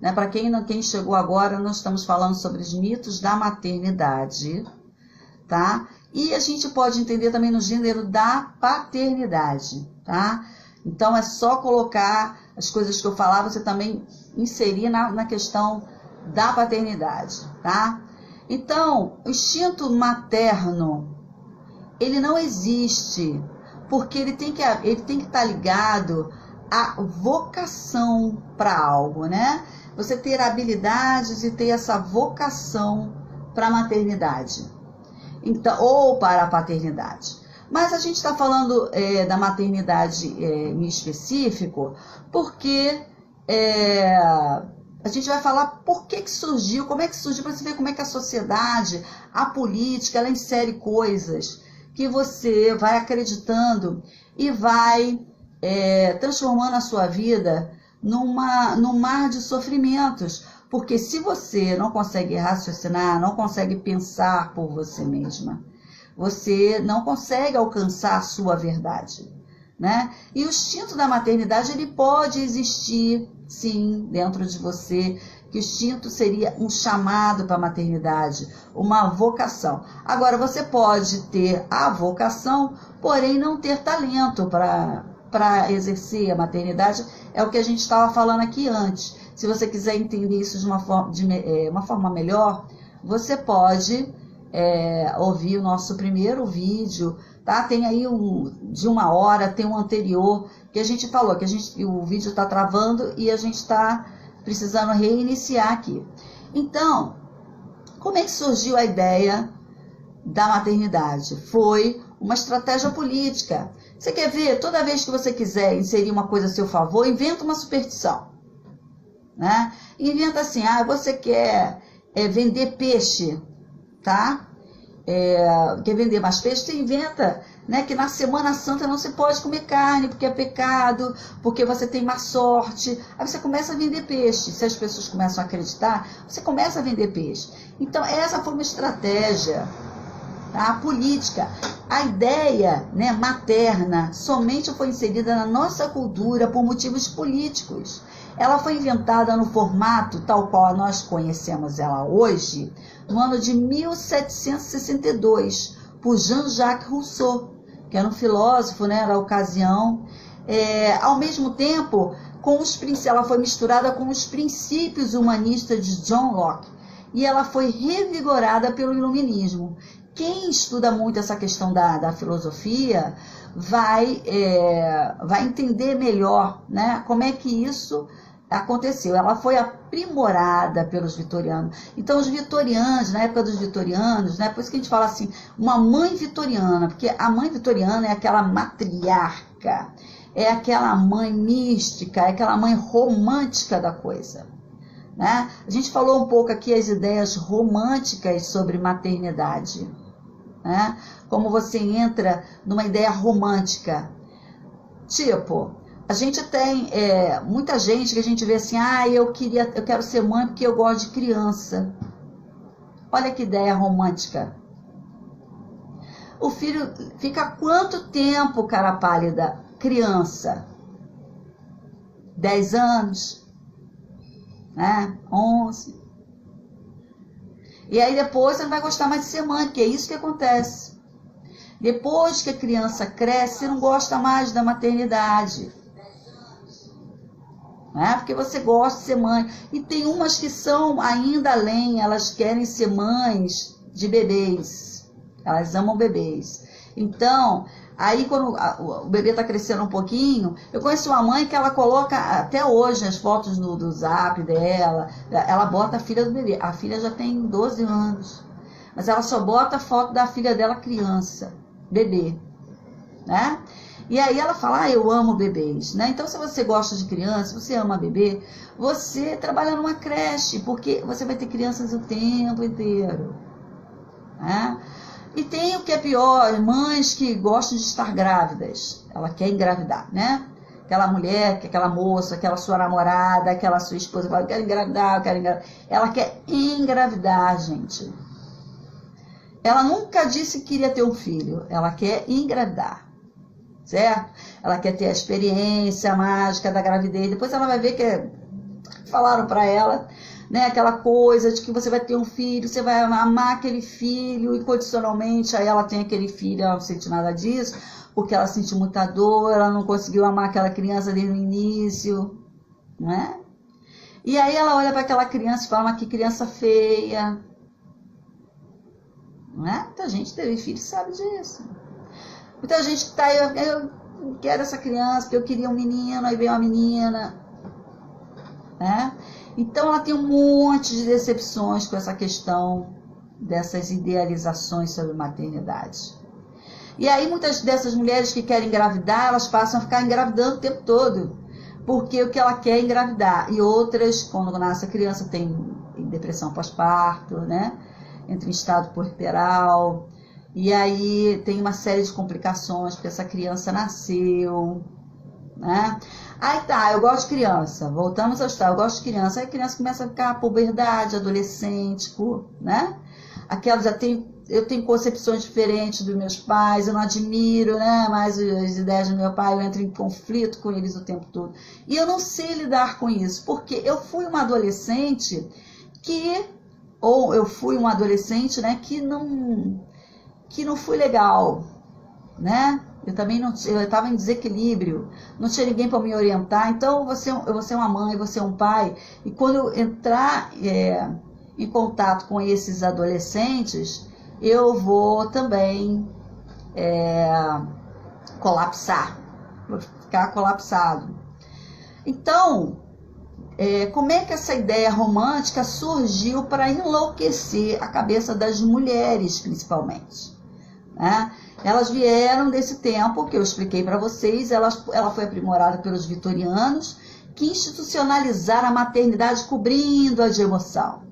né, para quem chegou agora, nós estamos falando sobre os mitos da maternidade, tá? E a gente pode entender também no gênero da paternidade, tá? Então, é só colocar as coisas que eu falar, você também inserir na questão da paternidade, tá? Então, o instinto materno, ele não existe, porque ele tem que estar ligado à vocação para algo, né? Você ter habilidades e ter essa vocação para a maternidade, então, ou para a paternidade. Mas a gente está falando da maternidade em específico, porque a gente vai falar por que surgiu, como é que surgiu, para você ver como é que a sociedade, a política, ela insere coisas que você vai acreditando e vai transformando a sua vida num mar de sofrimentos. Porque se você não consegue raciocinar, não consegue pensar por você mesma, você não consegue alcançar a sua verdade, né? E o instinto da maternidade, ele pode existir, sim, dentro de você, que o instinto seria um chamado para a maternidade, uma vocação. Agora, você pode ter a vocação, porém não ter talento para exercer a maternidade, é o que a gente estava falando aqui antes. Se você quiser entender isso de uma forma melhor, você pode ouvir o nosso primeiro vídeo, tá? Tem aí de 1 hora, tem um anterior, que a gente falou, que o vídeo está travando e a gente está precisando reiniciar aqui. Então, como é que surgiu a ideia da maternidade? Foi uma estratégia política. Você quer ver? Toda vez que você quiser inserir uma coisa a seu favor, inventa uma superstição, né? Inventa assim, você quer vender peixe, tá? Quer vender mais peixe, você inventa, né, que na Semana Santa não se pode comer carne, porque é pecado, porque você tem má sorte. Aí você começa a vender peixe. Se as pessoas começam a acreditar, você começa a vender peixe. Então, essa foi uma estratégia, tá, política. A ideia, né, materna somente foi inserida na nossa cultura por motivos políticos. Ela foi inventada no formato tal qual nós conhecemos ela hoje, no ano de 1762, por Jean-Jacques Rousseau, que era um filósofo, né, na ocasião. Ao mesmo tempo, ela foi misturada com os princípios humanistas de John Locke, e ela foi revigorada pelo iluminismo. Quem estuda muito essa questão da filosofia vai entender melhor, né, como é que isso aconteceu. Ela foi aprimorada pelos vitorianos. Então, os vitorianos, na época dos vitorianos, né, por isso que a gente fala assim, uma mãe vitoriana, porque a mãe vitoriana é aquela matriarca, é aquela mãe mística, é aquela mãe romântica da coisa, né? A gente falou um pouco aqui as ideias românticas sobre maternidade, né? Como você entra numa ideia romântica, tipo, a gente tem muita gente que a gente vê assim, eu quero ser mãe porque eu gosto de criança. Olha que ideia romântica. O filho fica quanto tempo, cara pálida? Criança. 10 anos, né? 11. E aí depois você não vai gostar mais de ser mãe, porque é isso que acontece. Depois que a criança cresce, você não gosta mais da maternidade, né? Porque você gosta de ser mãe. E tem umas que são ainda além, elas querem ser mães de bebês. Elas amam bebês. Então, aí quando o bebê está crescendo um pouquinho, eu conheço uma mãe que ela coloca até hoje as fotos do zap dela, ela bota a filha do bebê. A filha já tem 12 anos, mas ela só bota a foto da filha dela criança, bebê, né? E aí ela fala, eu amo bebês, né? Então, se você gosta de criança, você ama bebê, você trabalha numa creche, porque você vai ter crianças o tempo inteiro, né? E tem o que é pior, mães que gostam de estar grávidas. Ela quer engravidar, né? Aquela mulher, aquela moça, aquela sua namorada, aquela sua esposa, fala, eu quero engravidar, eu quero engravidar. Ela quer engravidar, gente. Ela nunca disse que queria ter um filho, ela quer engravidar, certo? Ela quer ter a experiência mágica da gravidez, depois ela vai ver que é falaram para ela, né, aquela coisa de que você vai ter um filho, você vai amar aquele filho incondicionalmente, aí ela tem aquele filho, ela não sente nada disso, porque ela sentiu muita dor, ela não conseguiu amar aquela criança desde o início, não é? E aí ela olha para aquela criança e fala, mas que criança feia, não é? Muita gente teve filho sabe disso. Muita gente que tá aí, eu quero essa criança, porque eu queria um menino, aí veio uma menina, né? Então ela tem um monte de decepções com essa questão dessas idealizações sobre maternidade. E aí muitas dessas mulheres que querem engravidar, elas passam a ficar engravidando o tempo todo, porque o que ela quer é engravidar. E outras, quando nasce a criança, tem depressão pós-parto, né? Entra em estado puerperal, e aí tem uma série de complicações, porque essa criança nasceu, né? Aí tá, eu gosto de criança, voltamos ao estado, eu gosto de criança, aí a criança começa a ficar puberdade, adolescente, né? Aquela eu tenho concepções diferentes dos meus pais, eu não admiro, né, mais as ideias do meu pai, eu entro em conflito com eles o tempo todo. E eu não sei lidar com isso, porque eu fui uma adolescente né, que não fui legal, né? Eu também não, eu estava em desequilíbrio, não tinha ninguém para me orientar, então eu vou ser uma mãe, vou ser um pai, e quando eu entrar em contato com esses adolescentes, eu vou também colapsar, vou ficar colapsado. Então, como é que essa ideia romântica surgiu para enlouquecer a cabeça das mulheres, principalmente, né? Elas vieram desse tempo que eu expliquei para vocês, ela foi aprimorada pelos vitorianos, que institucionalizaram a maternidade cobrindo-a de emoção.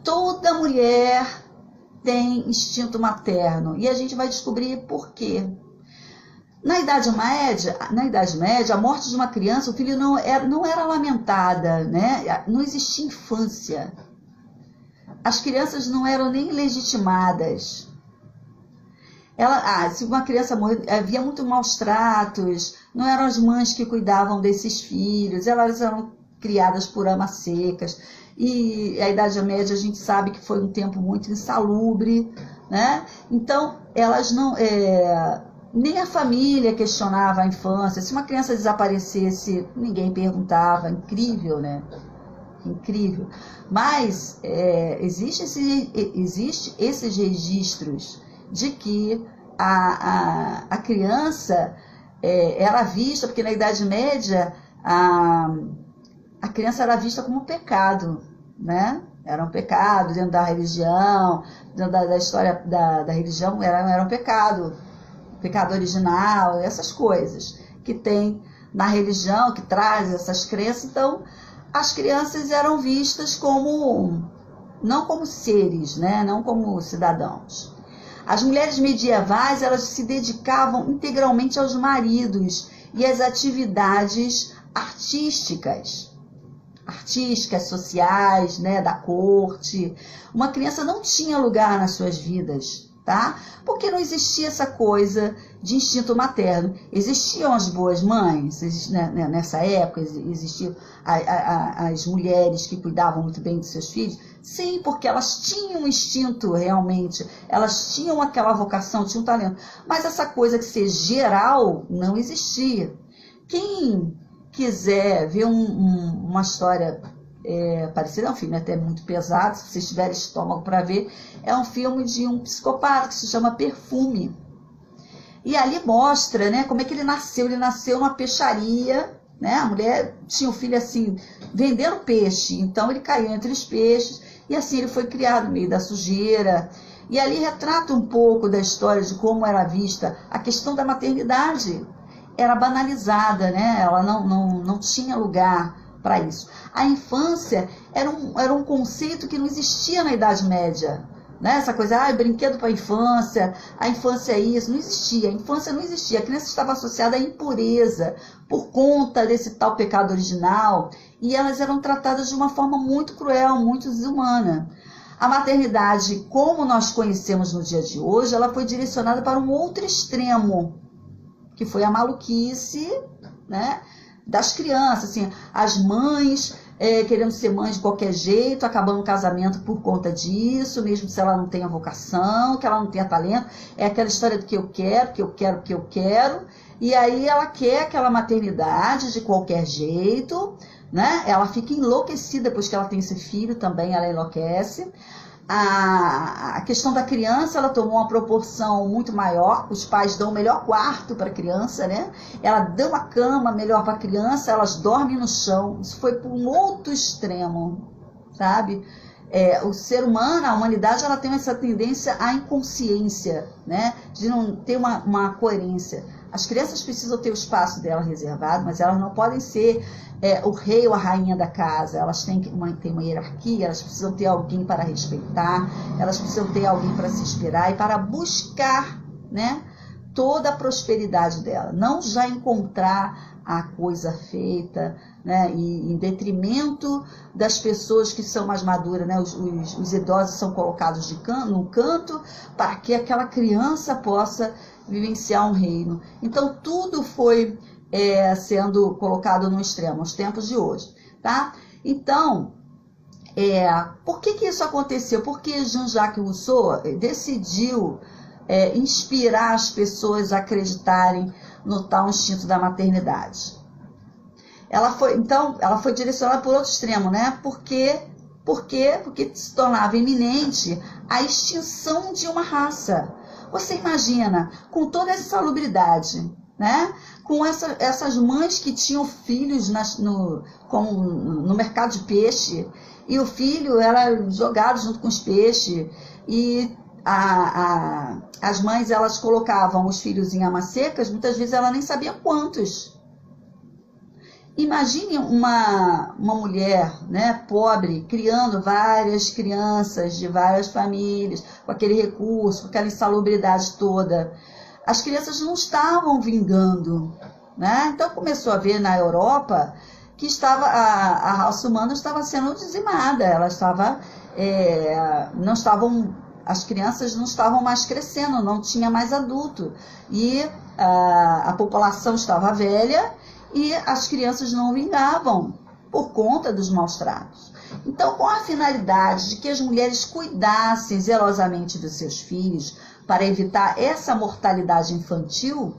Toda mulher tem instinto materno, e a gente vai descobrir por quê. Na Idade Média, a morte de uma criança, o filho não era lamentada, né? Não existia infância. As crianças não eram nem legitimadas. Se uma criança morrer, havia muito maus tratos, não eram as mães que cuidavam desses filhos, elas eram criadas por amas secas. E a Idade Média a gente sabe que foi um tempo muito insalubre, né? Então, elas não... nem a família questionava a infância. Se uma criança desaparecesse, ninguém perguntava. Incrível, né? Incrível. Mas existe esses registros de que a criança era vista, porque na Idade Média a criança era vista como um pecado, né? Era um pecado dentro da religião, dentro da história da religião, era um pecado original, essas coisas que tem na religião, que traz essas crenças. Então, as crianças eram vistas não como seres, né? Não como cidadãos. As mulheres medievais, elas se dedicavam integralmente aos maridos e às atividades artísticas, sociais, né, da corte. Uma criança não tinha lugar nas suas vidas, tá? Porque não existia essa coisa de instinto materno. Existiam as boas mães, nessa época existiam as mulheres que cuidavam muito bem de seus filhos. Sim, porque elas tinham um instinto realmente, elas tinham aquela vocação, tinham um talento. Mas essa coisa que ser geral não existia. Quem quiser ver uma história parecida, é um filme até muito pesado, se vocês tiverem estômago para ver, é um filme de um psicopata que se chama Perfume. E ali mostra, né, como é que ele nasceu. Ele nasceu numa peixaria, né? A mulher tinha um filho assim, vendendo peixe, então ele caiu entre os peixes, e assim ele foi criado no meio da sujeira. E ali retrata um pouco da história de como era vista a questão da maternidade. Era banalizada, né? Ela não tinha lugar para isso. A infância era um conceito que não existia na Idade Média, né? Essa coisa, brinquedo para a infância é isso, não existia. A infância não existia, a criança estava associada à impureza por conta desse tal pecado original, e elas eram tratadas de uma forma muito cruel, muito desumana. A maternidade, como nós conhecemos no dia de hoje, ela foi direcionada para um outro extremo, que foi a maluquice, né, das crianças. Assim, as mães querendo ser mãe de qualquer jeito, acabando o casamento por conta disso, mesmo se ela não tenha vocação, que ela não tenha talento. É aquela história do que eu quero, que eu quero, que eu quero. E aí ela quer aquela maternidade de qualquer jeito, né? Ela fica enlouquecida depois que ela tem esse filho, também ela enlouquece. A questão da criança, ela tomou uma proporção muito maior. Os pais dão o melhor quarto para a criança, né? Ela dá uma cama melhor para a criança, elas dormem no chão. Isso foi para um outro extremo, sabe? O ser humano, a humanidade, ela tem essa tendência à inconsciência, né? De não ter uma coerência. As crianças precisam ter o espaço dela reservado, mas elas não podem ser o rei ou a rainha da casa. Elas têm uma hierarquia, elas precisam ter alguém para respeitar, elas precisam ter alguém para se inspirar e para buscar, né, toda a prosperidade dela. Não já encontrar a coisa feita, né, e em detrimento das pessoas que são mais maduras, né, os idosos são colocados num canto para que aquela criança possa vivenciar um reino. Então tudo foi sendo colocado no extremo, nos tempos de hoje, tá? Então, por que isso aconteceu? Porque Jean-Jacques Rousseau decidiu inspirar as pessoas a acreditarem no tal instinto da maternidade. Ela foi direcionada por outro extremo, né? Porque se tornava iminente a extinção de uma raça. Você imagina, com toda essa salubridade, né? Com essas mães que tinham filhos no mercado de peixe, e o filho era jogado junto com os peixes, e as mães, elas colocavam os filhos em amas secas, muitas vezes ela nem sabia quantos. Imagine uma mulher, né, pobre, criando várias crianças de várias famílias, com aquele recurso, com aquela insalubridade toda. As crianças não estavam vingando, né? Então começou a ver na Europa que a raça humana estava sendo dizimada, as crianças não estavam mais crescendo, não tinha mais adulto, e a população estava velha e as crianças não vingavam por conta dos maus tratos. Então, com a finalidade de que as mulheres cuidassem zelosamente dos seus filhos para evitar essa mortalidade infantil,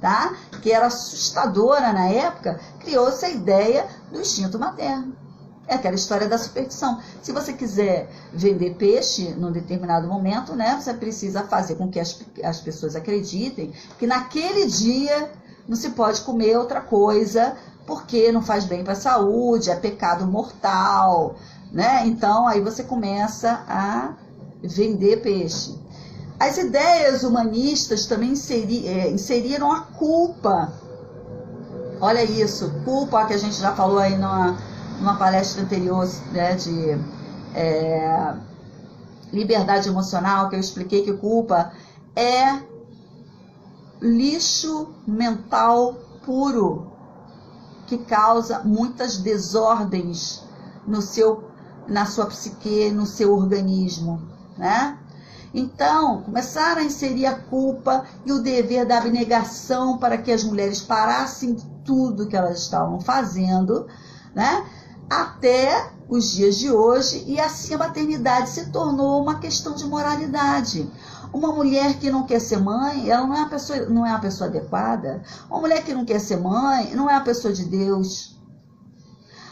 tá? Que era assustadora na época, criou-se a ideia do instinto materno. É aquela história da superstição. Se você quiser vender peixe num determinado momento, né, você precisa fazer com que as pessoas acreditem que naquele dia não se pode comer outra coisa, porque não faz bem para a saúde, é pecado mortal, né? Então, aí você começa a vender peixe. As ideias humanistas também inseriram a culpa. Olha isso, culpa, que a gente já falou aí numa palestra anterior, né, de liberdade emocional, que eu expliquei que culpa é lixo mental puro, que causa muitas desordens na sua psique, no seu organismo, né? Então, começaram a inserir a culpa e o dever da abnegação para que as mulheres parassem tudo que elas estavam fazendo, né? Até os dias de hoje, e assim a maternidade se tornou uma questão de moralidade. Uma mulher que não quer ser mãe, ela não é uma pessoa adequada. Uma mulher que não quer ser mãe, não é uma pessoa de Deus.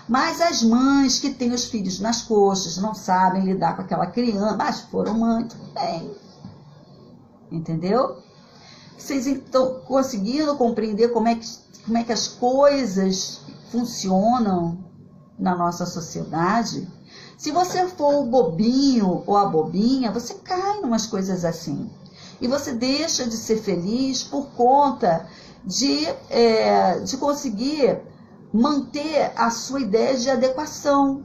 Mas as mães que têm os filhos nas coxas, não sabem lidar com aquela criança, mas foram mães, tudo bem. Entendeu? Vocês estão conseguindo compreender como é que as coisas funcionam na nossa sociedade? Se você for o bobinho ou a bobinha, você cai em umas coisas assim. E você deixa de ser feliz por conta de conseguir manter a sua ideia de adequação.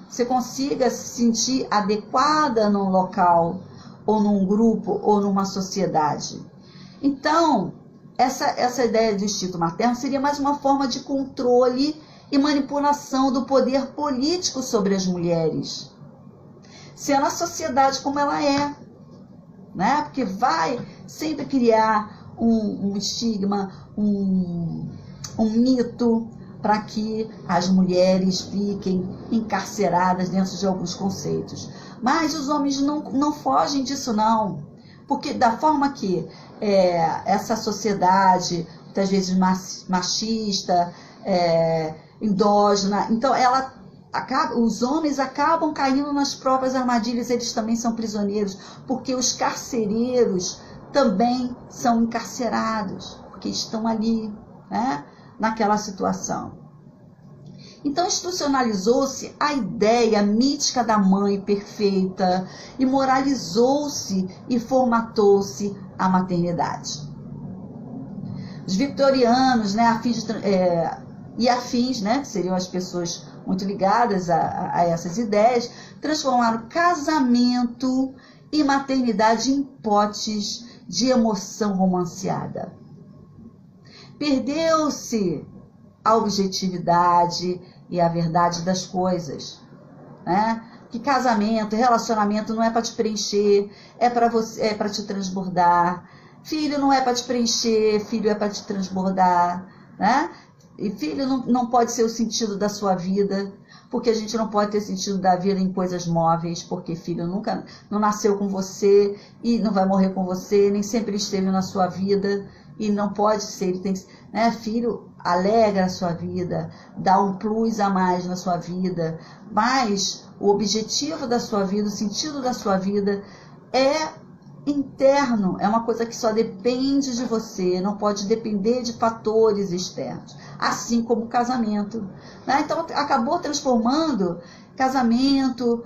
Você consiga se sentir adequada num local, ou num grupo, ou numa sociedade. Então, essa ideia de instinto materno seria mais uma forma de controle e manipulação do poder político sobre as mulheres, sendo a sociedade como ela é, né? Porque vai sempre criar um estigma, um mito, para que as mulheres fiquem encarceradas dentro de alguns conceitos. Mas os homens não fogem disso, não. Porque da forma que essa sociedade, muitas vezes machista, endógena, então os homens acabam caindo nas próprias armadilhas, eles também são prisioneiros, porque os carcereiros também são encarcerados, porque estão ali, né, naquela situação. Então institucionalizou-se a ideia mítica da mãe perfeita e moralizou-se e formatou-se a maternidade. Os vitorianos, né, afins, né, que seriam as pessoas muito ligadas a essas ideias, transformaram casamento e maternidade em potes de emoção romanceada. Perdeu-se a objetividade e a verdade das coisas, né? Que casamento, relacionamento não é para te preencher, é para você, é para te transbordar. Filho não é para te preencher, filho é para te transbordar, né? E filho não pode ser o sentido da sua vida, porque a gente não pode ter sentido da vida em coisas móveis, porque filho nunca não nasceu com você e não vai morrer com você, nem sempre esteve na sua vida e não pode ser, ele tem que, né? Filho alegra a sua vida, dá um plus a mais na sua vida, mas o objetivo da sua vida, o sentido da sua vida é interno, é uma coisa que só depende de você, não pode depender de fatores externos, assim como o casamento, né? Então acabou transformando casamento,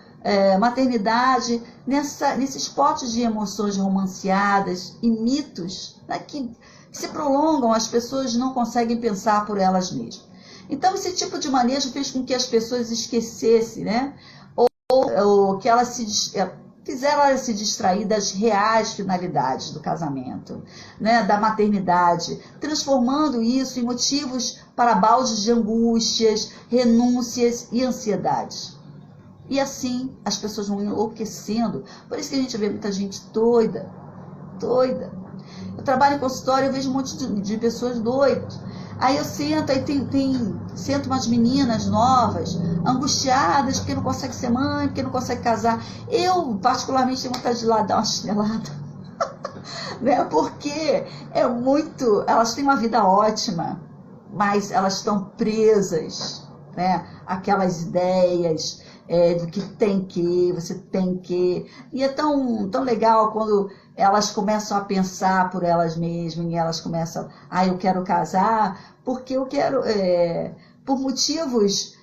maternidade, nesses potes de emoções romanceadas e mitos, né, que se prolongam, as pessoas não conseguem pensar por elas mesmas. Então esse tipo de manejo fez com que as pessoas esquecessem, né, ou que elas fizeram ela se distrair das reais finalidades do casamento, né, da maternidade, transformando isso em motivos para baldes de angústias, renúncias e ansiedades. E assim as pessoas vão enlouquecendo. Por isso que a gente vê muita gente doida. Eu trabalho em consultório, eu vejo um monte de pessoas doidas. Aí eu sento, aí sento umas meninas novas, angustiadas, porque não consegue ser mãe, porque não consegue casar. Eu, particularmente, tenho vontade de lá dar uma chinelada. Né? Porque elas têm uma vida ótima, mas elas estão presas, né? Aquelas ideias do que você tem que. E é tão legal quando elas começam a pensar por elas mesmas, e elas começam, eu quero casar porque eu quero, por motivos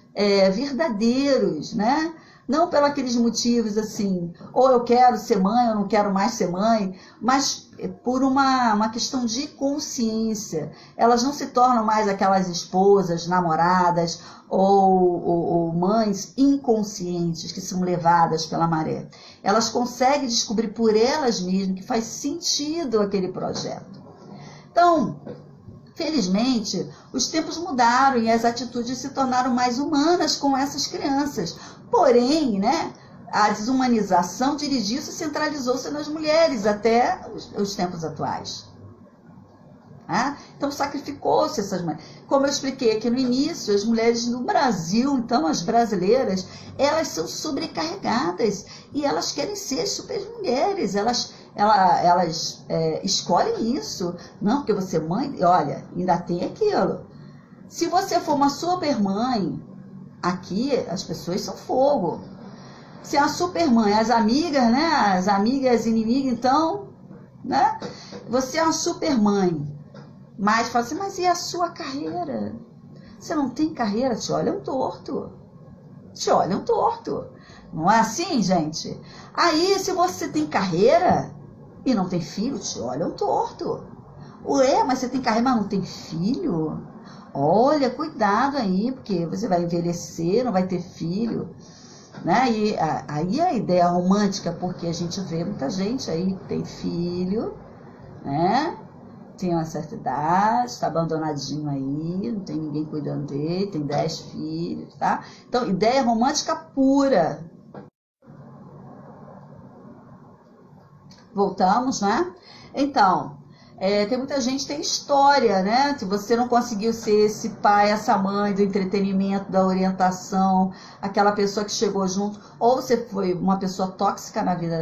verdadeiros, né? Não pelos aqueles motivos assim, ou eu quero ser mãe, ou não quero mais ser mãe, mas por uma questão de consciência. Elas não se tornam mais aquelas esposas, namoradas ou mães inconscientes que são levadas pela maré. Elas conseguem descobrir por elas mesmas que faz sentido aquele projeto. Então, felizmente, os tempos mudaram e as atitudes se tornaram mais humanas com essas crianças. Porém, né, a desumanização dirigiu-se e centralizou-se nas mulheres até os tempos atuais. Então sacrificou-se essas mulheres. Como eu expliquei aqui no início, as mulheres no Brasil, então as brasileiras, elas são sobrecarregadas e elas querem ser super mulheres. Elas escolhem isso. Não, porque você é mãe, olha, ainda tem aquilo. Se você for uma super mãe, aqui as pessoas são fogo. Se é uma super mãe, as amigas, né? As amigas inimigas, então, né? Você é uma super mãe. Mas fala assim, mas e a sua carreira? Você não tem carreira? Te olham torto. Te olham torto. Não é assim, gente? Aí, se você tem carreira e não tem filho, te olham torto. Ué, mas você tem carreira, mas não tem filho? Olha, cuidado aí, porque você vai envelhecer, não vai ter filho. Né? E aí a ideia romântica, porque a gente vê muita gente aí que tem filho, né? Tem uma certa idade, está abandonadinho aí, não tem ninguém cuidando dele, tem 10 filhos, tá? Então, ideia romântica pura. Voltamos, né? Então, Tem muita gente que tem história, né? Se você não conseguiu ser esse pai, essa mãe do entretenimento, da orientação, aquela pessoa que chegou junto, ou você foi uma pessoa tóxica na vida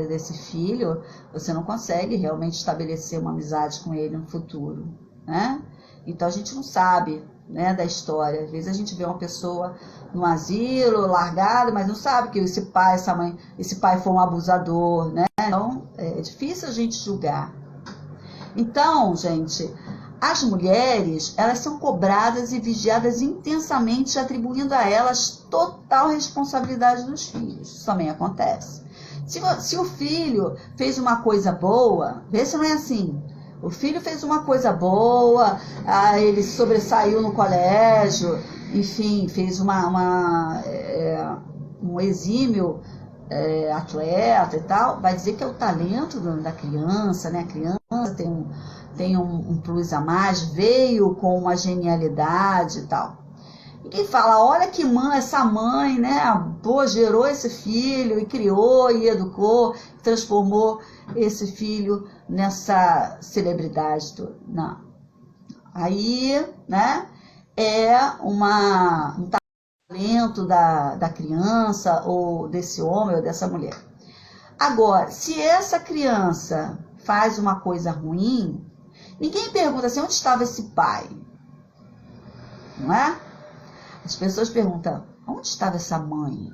desse filho, você não consegue realmente estabelecer uma amizade com ele no futuro, né? Então a gente não sabe, né, da história. Às vezes a gente vê uma pessoa no asilo, largada, mas não sabe que esse pai, essa mãe, esse pai foi um abusador, né? Então é difícil a gente julgar. Então, gente, as mulheres, elas são cobradas e vigiadas intensamente, atribuindo a elas total responsabilidade dos filhos. Isso também acontece. Se o filho fez uma coisa boa, vê se não é assim. O filho fez uma coisa boa, ele sobressaiu no colégio, enfim, fez um exímio atleta e tal, vai dizer que é o talento da criança, né? A criança tem um plus a mais, veio com uma genialidade e tal. E quem fala, olha que mãe, essa mãe, né? Pô, gerou esse filho e criou e educou, transformou esse filho nessa celebridade toda. Não. Aí, né? É um talento da criança ou desse homem ou dessa mulher. Agora, se essa criança faz uma coisa ruim, ninguém pergunta assim, onde estava esse pai? Não é? As pessoas perguntam, onde estava essa mãe?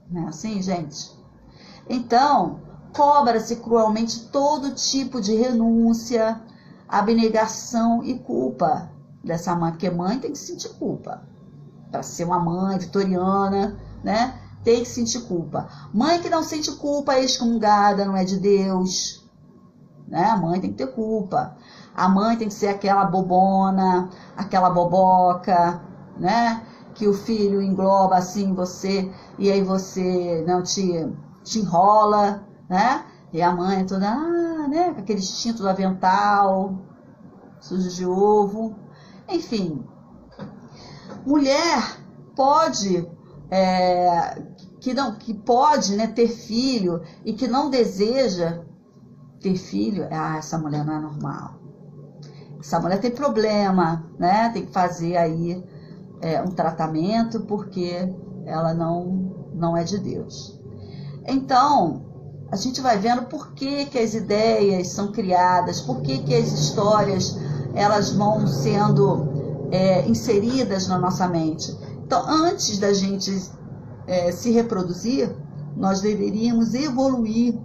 Não é assim, gente? Então, cobra-se cruelmente todo tipo de renúncia, abnegação e culpa dessa mãe, porque mãe tem que sentir culpa. Para ser uma mãe vitoriana, né? Tem que sentir culpa. Mãe que não sente culpa é excomungada, não é de Deus. Né? A mãe tem que ter culpa. A mãe tem que ser aquela bobona, aquela boboca, né? Que o filho engloba assim você, e aí você não te enrola, né? E a mãe é toda, né? Com aquele instinto do avental, sujo de ovo. Enfim, mulher pode, que pode, né, ter filho e que não deseja ter filho, essa mulher não é normal. Essa mulher tem problema, né? Tem que fazer aí um tratamento porque ela não é de Deus. Então, a gente vai vendo por que as ideias são criadas, por que as histórias elas vão sendo inseridas na nossa mente. Então, antes da gente se reproduzir, nós deveríamos evoluir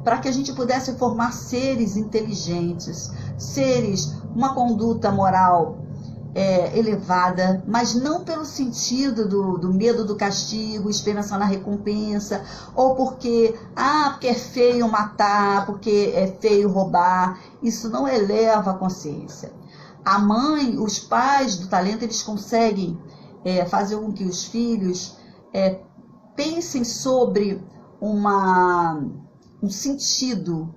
para que a gente pudesse formar seres inteligentes, seres, uma conduta moral elevada, mas não pelo sentido do medo do castigo, esperança na recompensa, ou porque é feio matar, porque é feio roubar. Isso não eleva a consciência. A mãe, os pais do talento, eles conseguem fazer com que os filhos pensem sobre um sentido,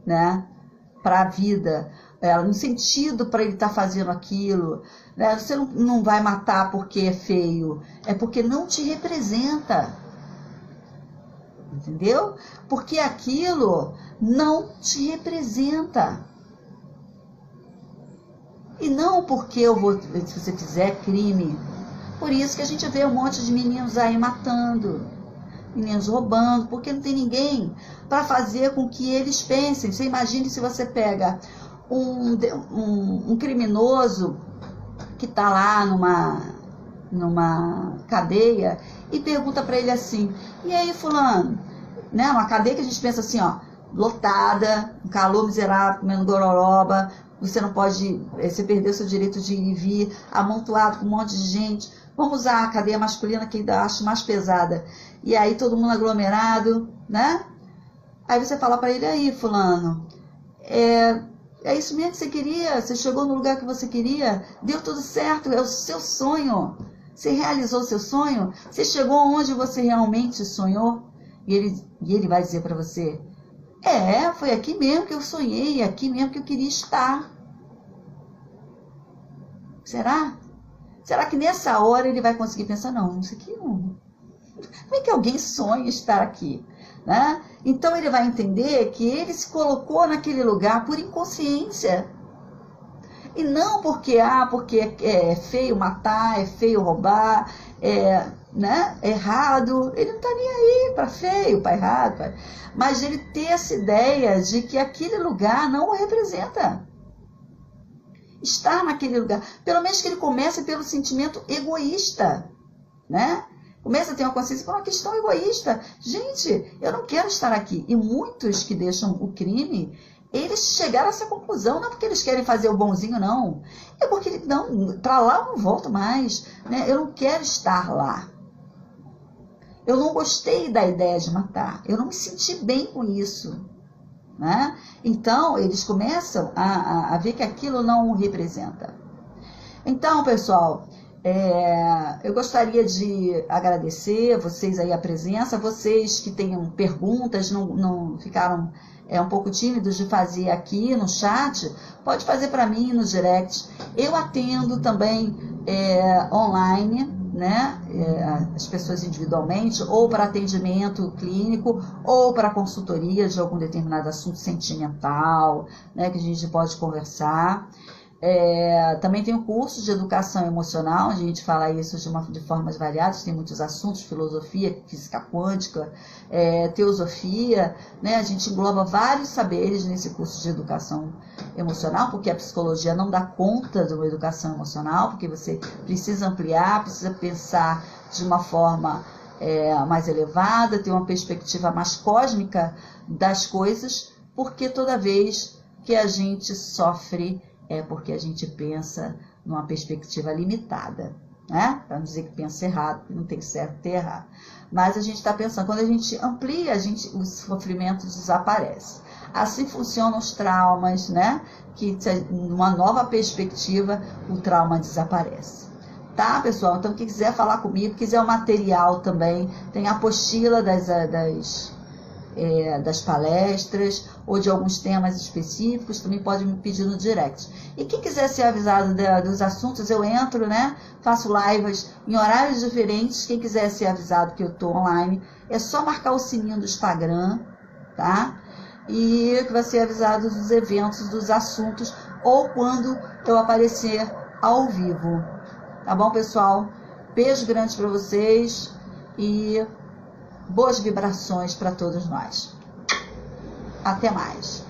né, para a vida, um sentido para ele estar fazendo aquilo, né? Você não vai matar porque é feio, é porque não te representa, entendeu? Porque aquilo não te representa. E não porque se você fizer crime. Por isso que a gente vê um monte de meninos aí matando, meninos roubando, porque não tem ninguém para fazer com que eles pensem. Você imagine se você pega um criminoso que está lá numa cadeia e pergunta para ele assim, e aí fulano, né, uma cadeia que a gente pensa assim, ó, lotada, um calor miserável, comendo gororoba, você não pode, você perdeu seu direito de ir e vir, amontoado com um monte de gente. Vamos usar a cadeia masculina, que ainda acho mais pesada. E aí todo mundo aglomerado, né? Aí você fala para ele, aí fulano, é isso mesmo que você queria? Você chegou no lugar que você queria? Deu tudo certo? É o seu sonho? Você realizou o seu sonho? Você chegou onde você realmente sonhou? E ele vai dizer para você, foi aqui mesmo que eu sonhei, aqui mesmo que eu queria estar. Será? Será que nessa hora ele vai conseguir pensar, não, isso aqui não... Como é que alguém sonha estar aqui? né? Então ele vai entender que ele se colocou naquele lugar por inconsciência. E não porque é feio matar, é feio roubar, né, é errado. Ele não está nem aí para feio, para errado. Mas ele ter essa ideia de que aquele lugar não o representa. Estar naquele lugar. Pelo menos que ele comece pelo sentimento egoísta, né? Começa a ter uma consciência por uma questão egoísta. Gente, eu não quero estar aqui. E muitos que deixam o crime, eles chegaram a essa conclusão, não porque eles querem fazer o bonzinho, não. É porque, não, para lá eu não volto mais, né? Eu não quero estar lá. Eu não gostei da ideia de matar. Eu não me senti bem com isso, né? Então, eles começam a ver que aquilo não o representa. Então, pessoal, eu gostaria de agradecer vocês aí a presença, vocês que tenham perguntas, não ficaram um pouco tímidos de fazer aqui no chat, pode fazer para mim no direct. Eu atendo também online, né, as pessoas individualmente, ou para atendimento clínico, ou para consultoria de algum determinado assunto sentimental, né, que a gente pode conversar. Também tem o curso de educação emocional, a gente fala isso de formas variadas, tem muitos assuntos, filosofia, física quântica, teosofia, né? A gente engloba vários saberes nesse curso de educação emocional, porque a psicologia não dá conta de uma educação emocional, porque você precisa ampliar, precisa pensar de uma forma mais elevada, ter uma perspectiva mais cósmica das coisas, porque toda vez que a gente sofre é porque a gente pensa numa perspectiva limitada, né? Para não dizer que pensa errado, que não tem certo ter errado. Mas a gente está pensando, quando a gente amplia, o sofrimento desaparece. Assim funcionam os traumas, né? Que numa nova perspectiva, o trauma desaparece. Tá, pessoal? Então, quem quiser falar comigo, quiser o material também, tem a apostila das palestras ou de alguns temas específicos, também pode me pedir no direct. E quem quiser ser avisado dos assuntos, eu entro, né? Faço lives em horários diferentes. Quem quiser ser avisado que eu estou online, é só marcar o sininho do Instagram, tá? E que vai ser avisado dos eventos, dos assuntos, ou quando eu aparecer ao vivo. Tá bom, pessoal? Beijo grande para vocês e boas vibrações para todos nós. Até mais.